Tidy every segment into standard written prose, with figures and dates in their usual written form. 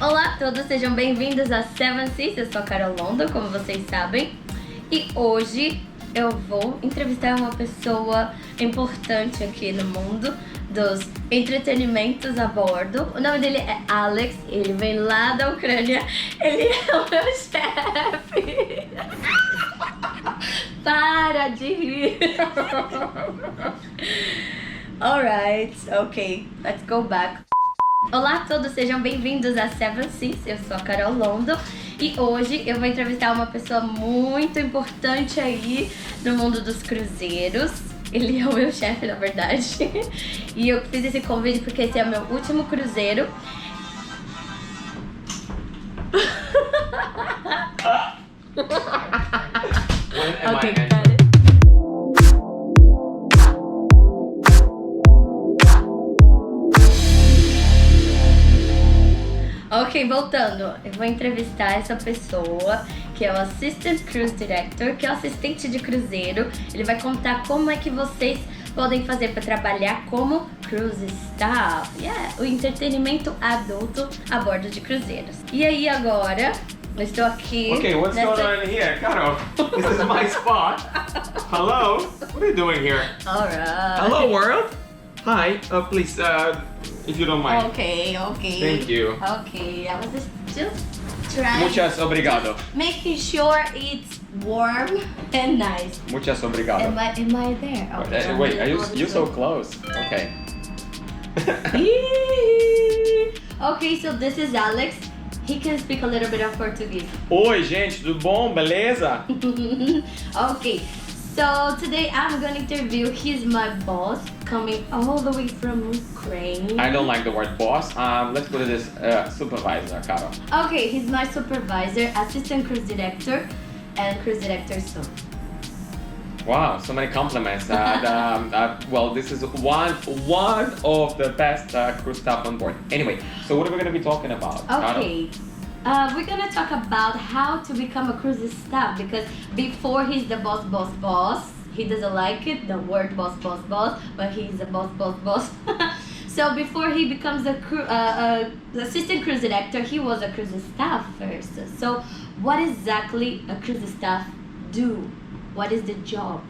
Olá a todos, sejam bem-vindos a Seven Seas. Eu sou a Carol Londo, como vocês sabem. E hoje eu vou entrevistar uma pessoa importante aqui no mundo dos entretenimentos a bordo. O nome dele é Alex, ele vem lá da Ucrânia. Ele é o meu chefe. Para de rir. Alright, ok, let's go back. Olá a todos, sejam bem-vindos a Seven Seas. Eu sou a Carol Londo e hoje eu vou entrevistar uma pessoa muito importante aí no mundo dos cruzeiros. Ele é o meu chefe, na verdade. E eu fiz esse convite porque esse é o meu último cruzeiro. Ok, cara. Ok, voltando, eu vou entrevistar essa pessoa que é o Assistant Cruise Director, que é o assistente de cruzeiro. Ele vai contar como é que vocês podem fazer para trabalhar como cruise staff, o entretenimento adulto a bordo de cruzeiros. E aí agora, eu estou aqui... Okay, what's going on in here? Carol, this is my spot. Hello, what are you doing here? Alright. Hello world. Hi, please, if you don't mind. Okay. Thank you. Okay, I was just trying. Muchas obrigado. Making sure it's warm and nice. Muchas obrigado. Am I there? Okay, Wait, are you so close? Okay. Okay, so this is Alex. He can speak a little bit of Portuguese. Oi, gente, tudo bom? Beleza? Okay, so today I'm gonna interview. He's my boss, coming all the way from Ukraine. I don't like the word boss. Let's put it as supervisor, Carol. Okay, he's my supervisor, assistant cruise director, and cruise director son. Wow, so many compliments. Well, this is one of the best cruise staff on board. Anyway, so what are we going to be talking about? Okay, we're gonna talk about how to become a cruise staff, because before he's the boss, he doesn't like it, the word boss, but he's a boss. So before he becomes the assistant cruise director, he was a cruise staff first. So what exactly a cruise staff do? What is the job?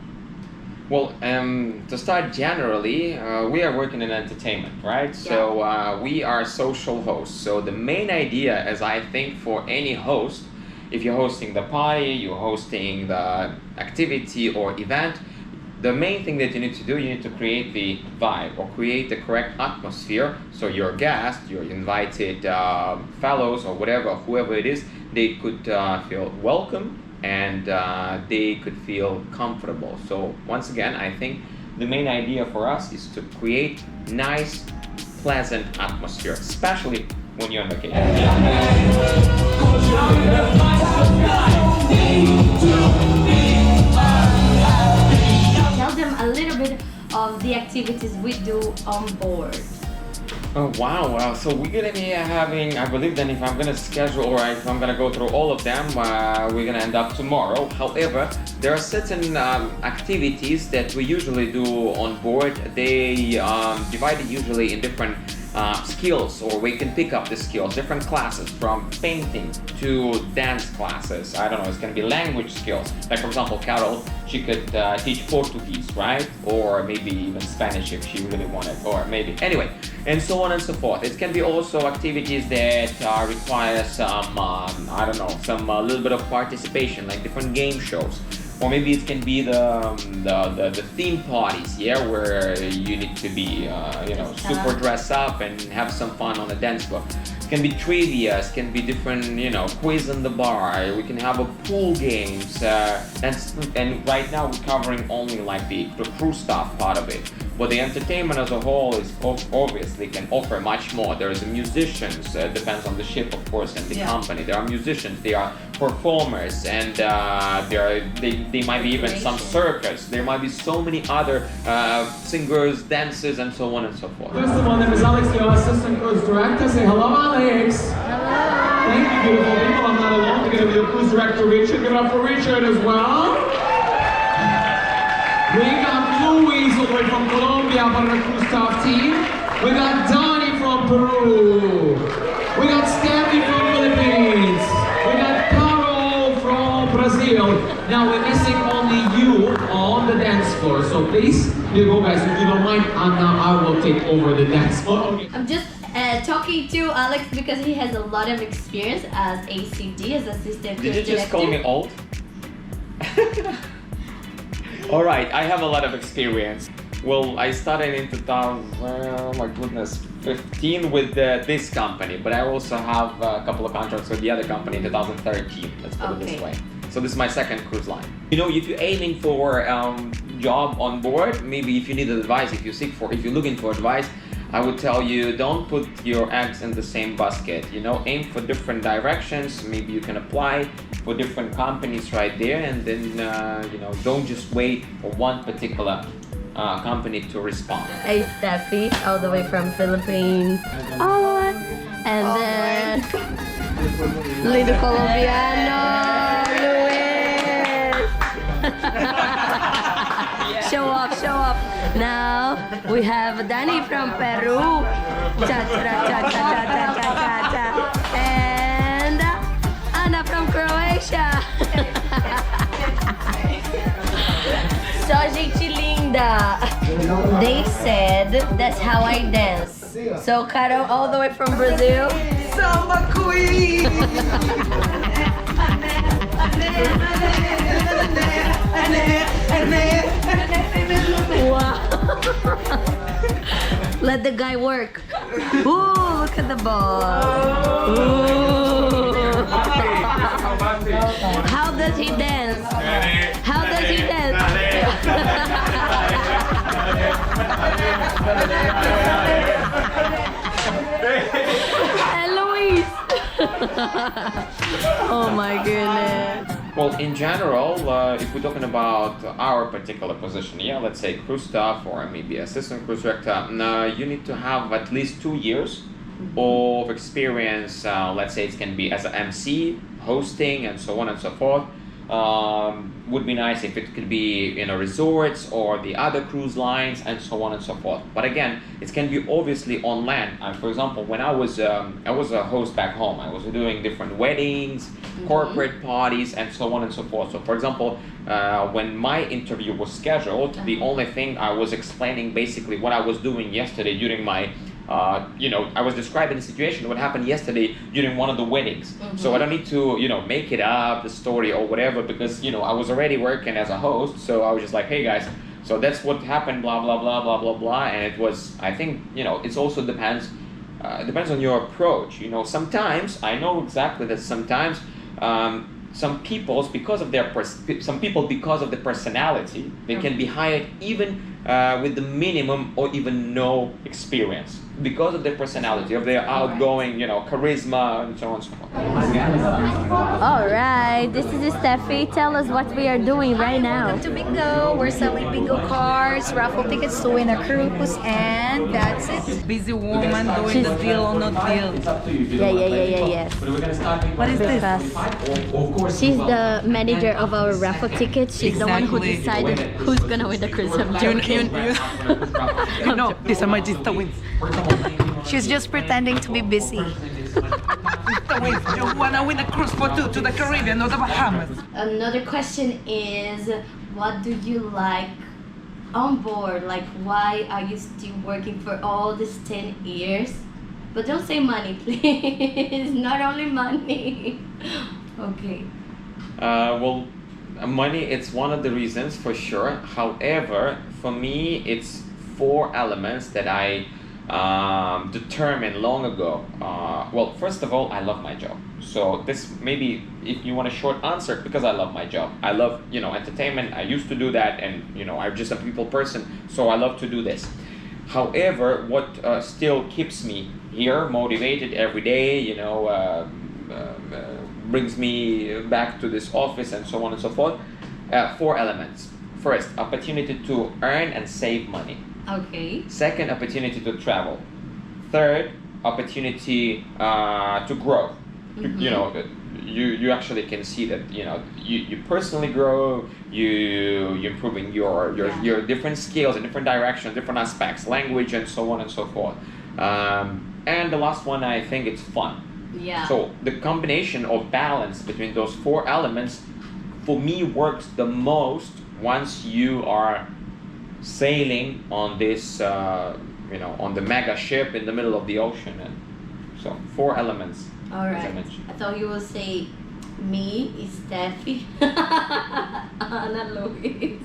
Well, to start generally, we are working in entertainment, right? Yeah. So we are social hosts. So the main idea, as I think for any host, if you're hosting the party, you're hosting the activity or event, the main thing that you need to do, you need to create the vibe or create the correct atmosphere. So your guests, your invited fellows or whatever, whoever it is, they could feel welcome and they could feel comfortable. So once again, I think the main idea for us is to create nice, pleasant atmosphere, especially when you're on vacation. Tell them a little bit of the activities we do on board. Oh wow, so we're gonna be having, I believe that if I'm gonna schedule or if I'm gonna go through all of them, we're gonna end up tomorrow. However, there are certain activities that we usually do on board. They divided usually in different skills, or we can pick up the skills, different classes, from painting to dance classes. I don't know, it's gonna be language skills. Like for example, Carol, she could teach Portuguese, right? Or maybe even Spanish if she really wanted, or maybe, anyway, and so on and so forth. It can be also activities that require some, I don't know, some little bit of participation, like different game shows. Or maybe it can be the theme parties, where you need to be, super dressed up and have some fun on the dance floor. It can be trivia, it can be different, quiz in the bar. We can have a pool games, and right now we're covering only like the crew staff part of it. But the entertainment as a whole is obviously can offer much more. There is musicians, depends on the ship, of course, and the company. There are musicians, there are performers, and they might be even some circus. There might be so many other singers, dancers, and so on and so forth. First of all, my name is Alex, your assistant cruise director. Say hello, Alex. Hello. Thank you, beautiful people. I'm not alone. We're going to be the cruise director, Richard. Give it up for Richard as well. We got Louise all the way from Colombia, part of the cruise staff team. We got Donnie from Peru. We got Stanley from skill. Now we're missing only you on the dance floor. So please, you go guys, if you don't mind, and now I will take over the dance floor. Okay. I'm just talking to Alex because he has a lot of experience as ACD, as assistant Did you cruise just call me director. old? All right, I have a lot of experience. Well, I started in 2015 with this company, but I also have a couple of contracts with the other company in 2013. Let's put it this Okay. way. So this is my second cruise line. You know, if you're aiming for job on board, maybe if you need advice, if you're looking for advice, I would tell you don't put your eggs in the same basket. You know, aim for different directions. Maybe you can apply for different companies right there, and then you know, don't just wait for one particular company to respond. Hey Steffi, all the way from Philippines. Oh, and then Lido Colombiano, Luis. Show off, show off. Now we have Danny from Peru. Cha cha cha cha cha cha cha cha. And Anna from Croatia. So gente linda. They said that's how I dance. So Carol, all the way from Brazil. Samba Queen! Wow. Let the guy work. Ooh, look at the ball. Ooh. How does he dance? How does he dance? And Luis. Oh my goodness. Well, in general, if we're talking about our particular position, yeah, let's say cruise staff or maybe assistant cruise director, you need to have at least 2 years of experience. Let's say it can be as an MC, hosting, and so on and so forth. Would be nice if it could be resorts or the other cruise lines and so on and so forth. But again, it can be obviously on land. For example, when I was a host back home, I was doing different weddings, corporate parties, and so on and so forth. So for example, when my interview was scheduled, the only thing I was explaining basically what I was doing yesterday during my I was describing the situation, what happened yesterday during one of the weddings. So I don't need to, make it up, the story or whatever, because, I was already working as a host. So I was just like, hey guys, so that's what happened, blah, blah, blah, blah, blah, blah. And it was, I think, it also depends on your approach. Sometimes, I know exactly that sometimes some people, because of the personality, they can be hired even with the minimum or even no experience because of their personality, of their outgoing, charisma, and so on and so forth. All right, this is Steffi. Tell us what we are doing right now. Welcome to Bingo. We're selling bingo cards, raffle tickets to win a cruise, and that's it. Busy woman doing the deal or not deal. Yeah. What is this? She's the manager of our raffle tickets. She's the one who Exactly. decided who's gonna win the cruise. I'm joking. No, this is Magista wins. She's just pretending to be busy. Magista wins. You wanna win a cruise for two to the Caribbean or the Bahamas? Another question is, what do you like on board? Like, why are you still working for all these 10 years? But don't say money, please. Not only money. Okay. Well, money, it's one of the reasons for sure. However, for me, it's 4 elements that I determined long ago. Well, first of all, I love my job. So this maybe, if you want a short answer, because I love my job. I love, entertainment. I used to do that, and I'm just a people person, so I love to do this. However, what still keeps me here, motivated every day, brings me back to this office and so on and so forth. 4 elements. First, opportunity to earn and save money. Okay. Second, opportunity to travel. Third, opportunity to grow. You actually can see that you personally grow. You're improving your different skills in different directions, different aspects, language, and so on and so forth. And the last one, I think it's fun. Yeah. So the combination of balance between those 4 elements for me works the most once you are sailing on this, on the mega ship in the middle of the ocean. And so 4 elements. All as I right. mentioned. I thought you would say me, Steffi, Anna Louise.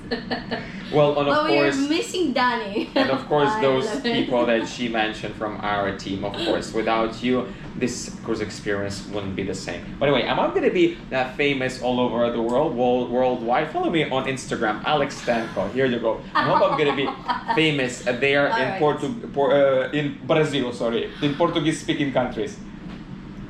Well, and of But we are course, missing Danny. and of course I those love it. people that she mentioned from our team. Of course, without you, this cruise experience wouldn't be the same. By the way, am I going to be famous all over the world, worldwide? Follow me on Instagram, Alex Stanko. Here you go. I hope I'm going to be famous there All in right. in Brazil. Sorry, in Portuguese-speaking countries.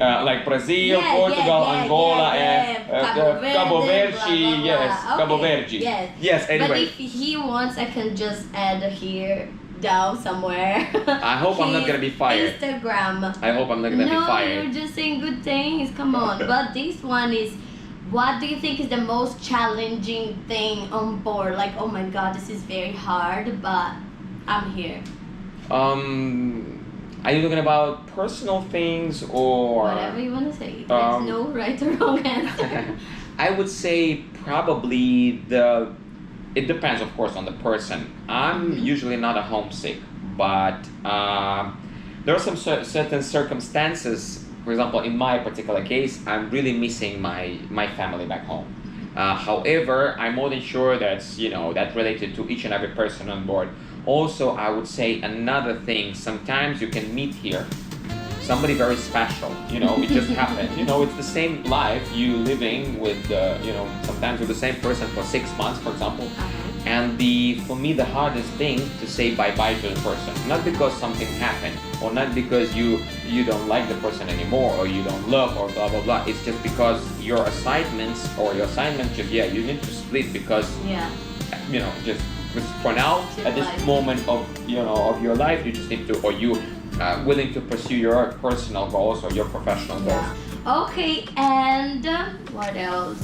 Like Brazil, Yeah, Portugal, yeah, Angola, yeah. Cabo Verde, blah, blah, blah. yes, Cabo Okay, Verde. yes. Yes, But anyway. if he wants, I can just add here down somewhere. I hope I'm not His gonna be fired. Instagram. I hope I'm not gonna be No, fired. you're just saying good things. Come on. But this one is, what do you think is the most challenging thing on board? Like, oh my God, this is very hard, but I'm here. Are you talking about personal things or? Whatever you want to say. There's no right or wrong answer. I would say probably it depends, of course, on the person. I'm usually not a homesick, but there are some certain circumstances. For example, in my particular case, I'm really missing my family back home. However, I'm more than sure that's that related to each and every person on board. Also, I would say another thing. Sometimes you can meet here somebody very special. It just happens. It's the same life you living with. Sometimes with the same person for 6 months, for example. And for me the hardest thing to say bye-bye to the person, not because something happened or not because you don't like the person anymore or you don't love or blah blah blah. It's just because your assignments just you need to split because just for now at this moment of of your life you just need to, or you willing to pursue your personal goals or your professional goals. Okay, and what else?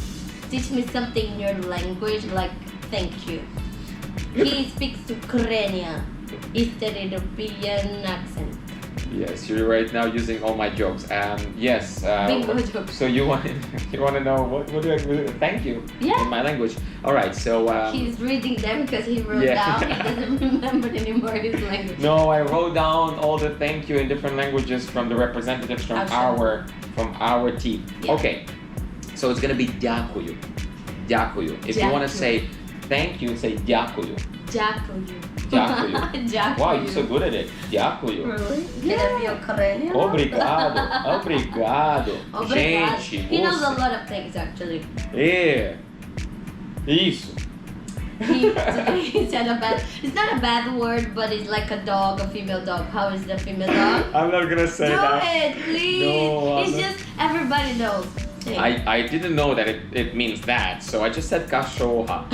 Teach me something in your language, like thank you. He speaks Ukrainian, Eastern European accent. Yes, you're right now using all my jokes. Yes. Bingo jokes. So you want to know what do I thank you Yeah. in my language? All right. So He's reading them because he wrote Yeah. down. He doesn't remember anymore his language. no, I wrote down all the thank you in different languages from the representatives from our team. Yeah. Okay. So it's gonna be дякую. Дякую. If you want to Дякую. say thank you, say дякую. Дякую. Дякую. Дякую. Wow, you're so good at it. Дякую. Really? Can I be Ukrainian? Obrigado. Obrigado. Obrigado. Gente, He knows você. a lot of things actually. Isso. He said a bad. It's not a bad word, but it's like a dog, a female dog. How is the female dog? I'm not gonna say Do that. it, please. No, It's I'm not. just everybody knows. Say it. I didn't know that it means that, so I just said cachorra.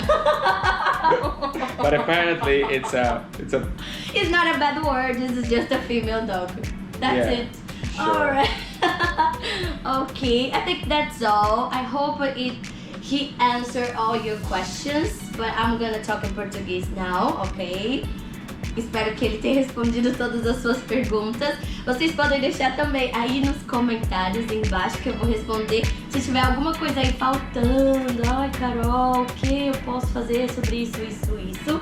But apparently it's a It's not a bad word. This is just a female dog. That's Yeah, it. sure. All right. Okay, I think that's all. I hope he answered all your questions, but I'm gonna talk in Portuguese now, okay? Espero que ele tenha respondido todas as suas perguntas. Vocês podem deixar também aí nos comentários embaixo que eu vou responder. Se tiver alguma coisa aí faltando, ai Carol, o que eu posso fazer sobre isso?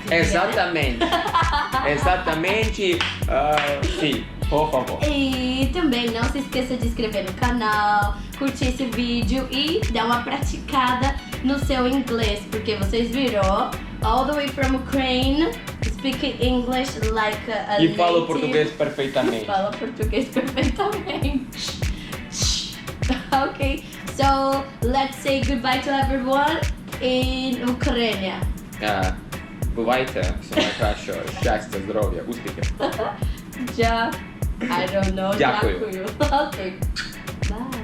exatamente. Exatamente. Sim, por favor. E também não se esqueça de inscrever no canal, curtir esse vídeo e dar uma praticada no seu inglês, porque vocês viram, all the way from Ukraine, speaking English like a E falo native. português perfeitamente. Fala português perfeitamente. Okay, so let's say goodbye to everyone in Ukraine. Бувайте, все найкраще, щастя, здоров'я, успіхів. I don't know. Дякую. Okay. Bye.